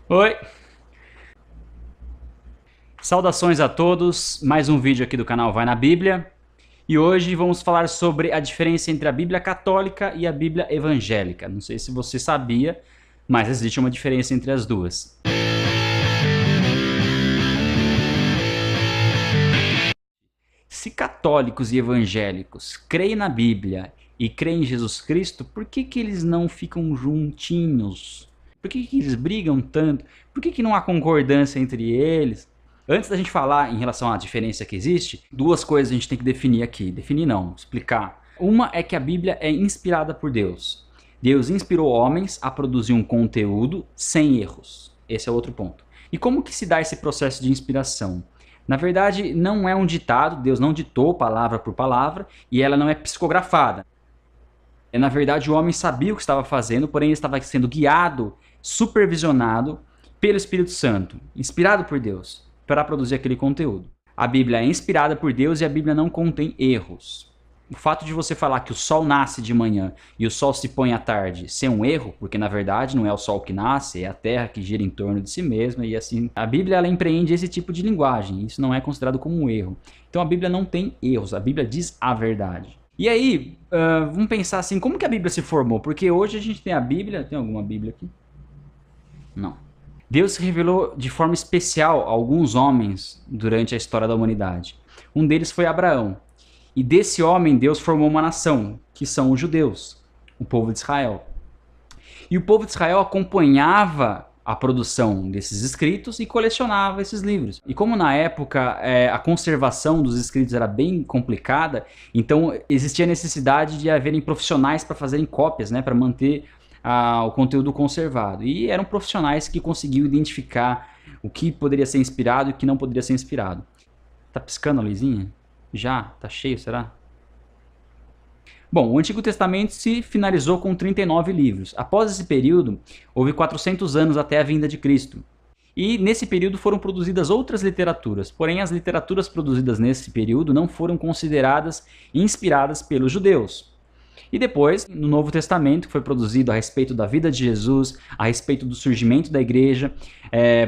Oi! Saudações a todos, mais um vídeo aqui do canal Vai na Bíblia. E hoje vamos falar sobre a diferença entre a Bíblia Católica e a Bíblia Evangélica. Não sei se você sabia, mas existe uma diferença entre as duas. Se católicos e evangélicos creem na Bíblia e creem em Jesus Cristo, por que eles não ficam juntinhos? Por que eles brigam tanto? Por que não há concordância entre eles? Antes da gente falar em relação à diferença que existe, duas coisas a gente tem que definir aqui. Definir não, explicar. Uma é que a Bíblia é inspirada por Deus. Deus inspirou homens a produzir um conteúdo sem erros. Esse é outro ponto. E como que se dá esse processo de inspiração? Na verdade, não é um ditado, Deus não ditou palavra por palavra e ela não é psicografada. Na verdade, o homem sabia o que estava fazendo, porém ele estava sendo guiado, supervisionado pelo Espírito Santo, inspirado por Deus, para produzir aquele conteúdo. A Bíblia é inspirada por Deus e a Bíblia não contém erros. O fato de você falar que o sol nasce de manhã e o sol se põe à tarde ser um erro, porque na verdade não é o sol que nasce, é a terra que gira em torno de si mesma e assim. A Bíblia ela empreende esse tipo de linguagem, isso não é considerado como um erro. Então a Bíblia não tem erros, a Bíblia diz a verdade. E aí, vamos pensar assim, como que a Bíblia se formou? Porque hoje a gente tem a Bíblia, tem alguma Bíblia aqui? Não. Deus se revelou de forma especial a alguns homens durante a história da humanidade. Um deles foi Abraão. E desse homem Deus formou uma nação, que são os judeus, o povo de Israel. E o povo de Israel acompanhava a produção desses escritos e colecionava esses livros. E como na época a conservação dos escritos era bem complicada, então existia a necessidade de haverem profissionais para fazerem cópias, né, para manter o conteúdo conservado. E eram profissionais que conseguiam identificar o que poderia ser inspirado e o que não poderia ser inspirado. Tá piscando a luzinha? Já? Tá cheio, será? Bom, o Antigo Testamento se finalizou com 39 livros. Após esse período, houve 400 anos até a vinda de Cristo. E nesse período foram produzidas outras literaturas, porém as literaturas produzidas nesse período não foram consideradas inspiradas pelos judeus. E depois, no Novo Testamento, que foi produzido a respeito da vida de Jesus, a respeito do surgimento da igreja,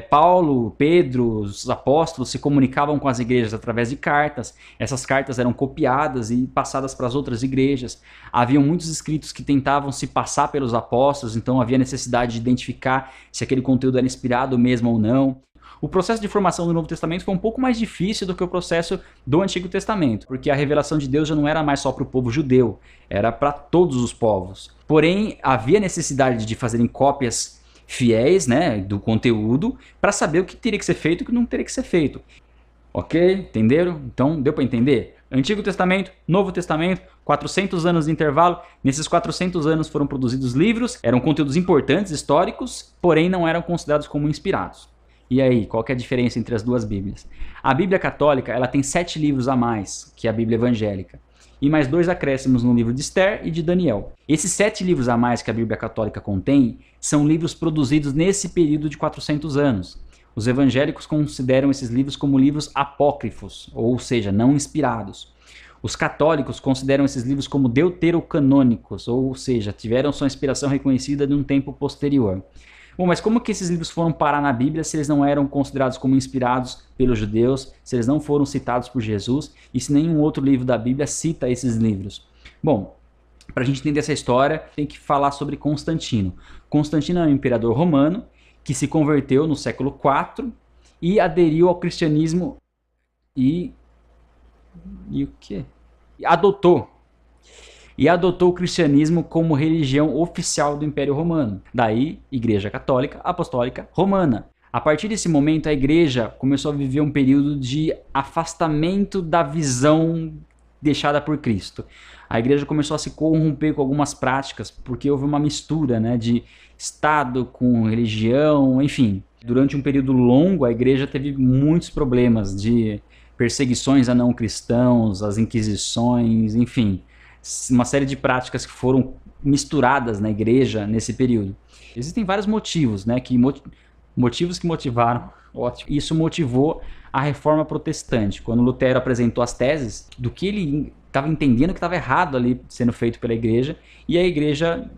Paulo, Pedro, os apóstolos se comunicavam com as igrejas através de cartas. Essas cartas eram copiadas e passadas para as outras igrejas. Havia muitos escritos que tentavam se passar pelos apóstolos, então havia necessidade de identificar se aquele conteúdo era inspirado mesmo ou não. O processo de formação do Novo Testamento foi um pouco mais difícil do que o processo do Antigo Testamento, porque a revelação de Deus já não era mais só para o povo judeu, era para todos os povos. Porém, havia necessidade de fazerem cópias fiéis, né, do conteúdo, para saber o que teria que ser feito e o que não teria que ser feito. Ok? Entenderam? Então, deu para entender? Antigo Testamento, Novo Testamento, 400 anos de intervalo. Nesses 400 anos foram produzidos livros, eram conteúdos importantes, históricos, porém não eram considerados como inspirados. E aí, qual que é a diferença entre as duas Bíblias? A Bíblia Católica ela tem 7 livros a mais que a Bíblia Evangélica. E mais 2 acréscimos no livro de Esther e de Daniel. Esses 7 livros a mais que a Bíblia Católica contém são livros produzidos nesse período de 400 anos. Os evangélicos consideram esses livros como livros apócrifos, ou seja, não inspirados. Os católicos consideram esses livros como deuterocanônicos, ou seja, tiveram sua inspiração reconhecida de um tempo posterior. Bom, mas como que esses livros foram parar na Bíblia se eles não eram considerados como inspirados pelos judeus, se eles não foram citados por Jesus e se nenhum outro livro da Bíblia cita esses livros? Bom, para a gente entender essa história, tem que falar sobre Constantino. Constantino é um imperador romano que se converteu no século IV e aderiu ao cristianismo e o quê? Adotou o cristianismo como religião oficial do Império Romano. Daí, Igreja Católica Apostólica Romana. A partir desse momento, a igreja começou a viver um período de afastamento da visão deixada por Cristo. A igreja começou a se corromper com algumas práticas, porque houve uma mistura, né, de Estado com religião, enfim. Durante um período longo, a igreja teve muitos problemas de perseguições a não cristãos, as inquisições, enfim. Uma série de práticas que foram misturadas na igreja nesse período. Existem vários motivos, né, motivos que motivaram, ótimo. Isso motivou a reforma protestante, quando Lutero apresentou as teses do que ele estava entendendo que estava errado ali sendo feito pela igreja, e a igreja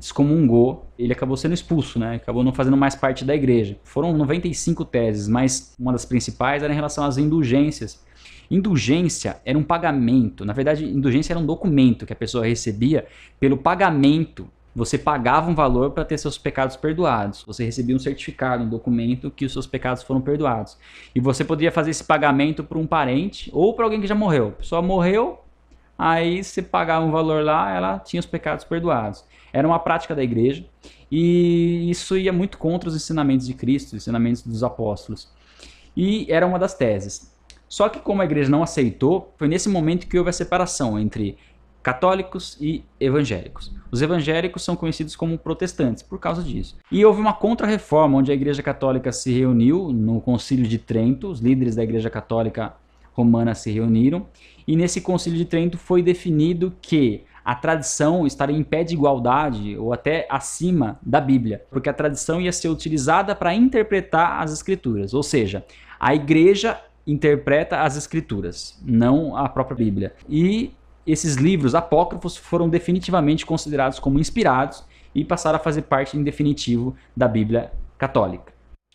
excomungou, ele acabou sendo expulso, né? Acabou não fazendo mais parte da igreja. Foram 95 teses, mas uma das principais era em relação às indulgências. Indulgência era um pagamento, na verdade, indulgência era um documento que a pessoa recebia pelo pagamento. Você pagava um valor para ter seus pecados perdoados. Você recebia um certificado, um documento que os seus pecados foram perdoados. E você poderia fazer esse pagamento para um parente ou para alguém que já morreu. A pessoa morreu, aí você pagava um valor lá, ela tinha os pecados perdoados. Era uma prática da igreja e isso ia muito contra os ensinamentos de Cristo, os ensinamentos dos apóstolos. E era uma das teses. Só que como a igreja não aceitou, foi nesse momento que houve a separação entre católicos e evangélicos. Os evangélicos são conhecidos como protestantes por causa disso. E houve uma contra-reforma, onde a Igreja Católica se reuniu no Concílio de Trento, os líderes da Igreja Católica Romana se reuniram, e nesse Concílio de Trento foi definido que a tradição estaria em pé de igualdade ou até acima da Bíblia, porque a tradição ia ser utilizada para interpretar as Escrituras, ou seja, a Igreja interpreta as Escrituras, não a própria Bíblia. E esses livros apócrifos foram definitivamente considerados como inspirados e passaram a fazer parte, em definitivo, da Bíblia católica.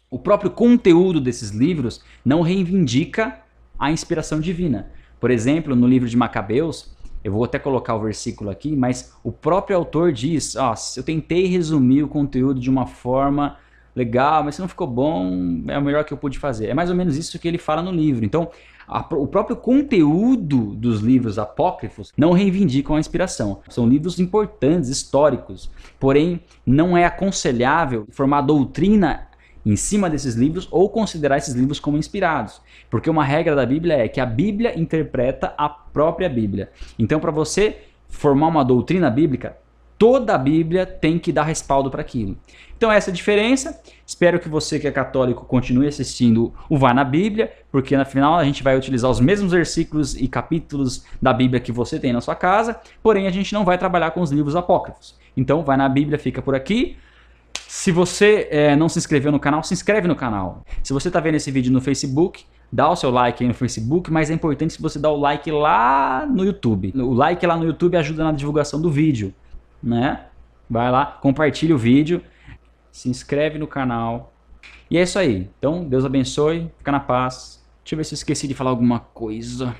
O próprio conteúdo desses livros não reivindica a inspiração divina. Por exemplo, no livro de Macabeus, eu vou até colocar o versículo aqui, mas o próprio autor diz, eu tentei resumir o conteúdo de uma forma legal, mas se não ficou bom, é o melhor que eu pude fazer. É mais ou menos isso que ele fala no livro. Então, o próprio conteúdo dos livros apócrifos não reivindicam a inspiração. São livros importantes, históricos, porém não é aconselhável formar doutrina em cima desses livros ou considerar esses livros como inspirados. Porque uma regra da Bíblia é que a Bíblia interpreta a própria Bíblia. Então, para você formar uma doutrina bíblica, toda a Bíblia tem que dar respaldo para aquilo. Então essa é a diferença. Espero que você que é católico continue assistindo o Vai na Bíblia, porque no final a gente vai utilizar os mesmos versículos e capítulos da Bíblia que você tem na sua casa, porém a gente não vai trabalhar com os livros apócrifos. Então Vai na Bíblia fica por aqui. Se você não se inscreveu no canal, se inscreve no canal. Se você está vendo esse vídeo no Facebook, dá o seu like aí no Facebook, mas é importante se você dar o like lá no YouTube. O like lá no YouTube ajuda na divulgação do vídeo, né? Vai lá, compartilha o vídeo, se inscreve no canal. E é isso aí. Então, Deus abençoe, fica na paz. Deixa eu ver se eu esqueci de falar alguma coisa.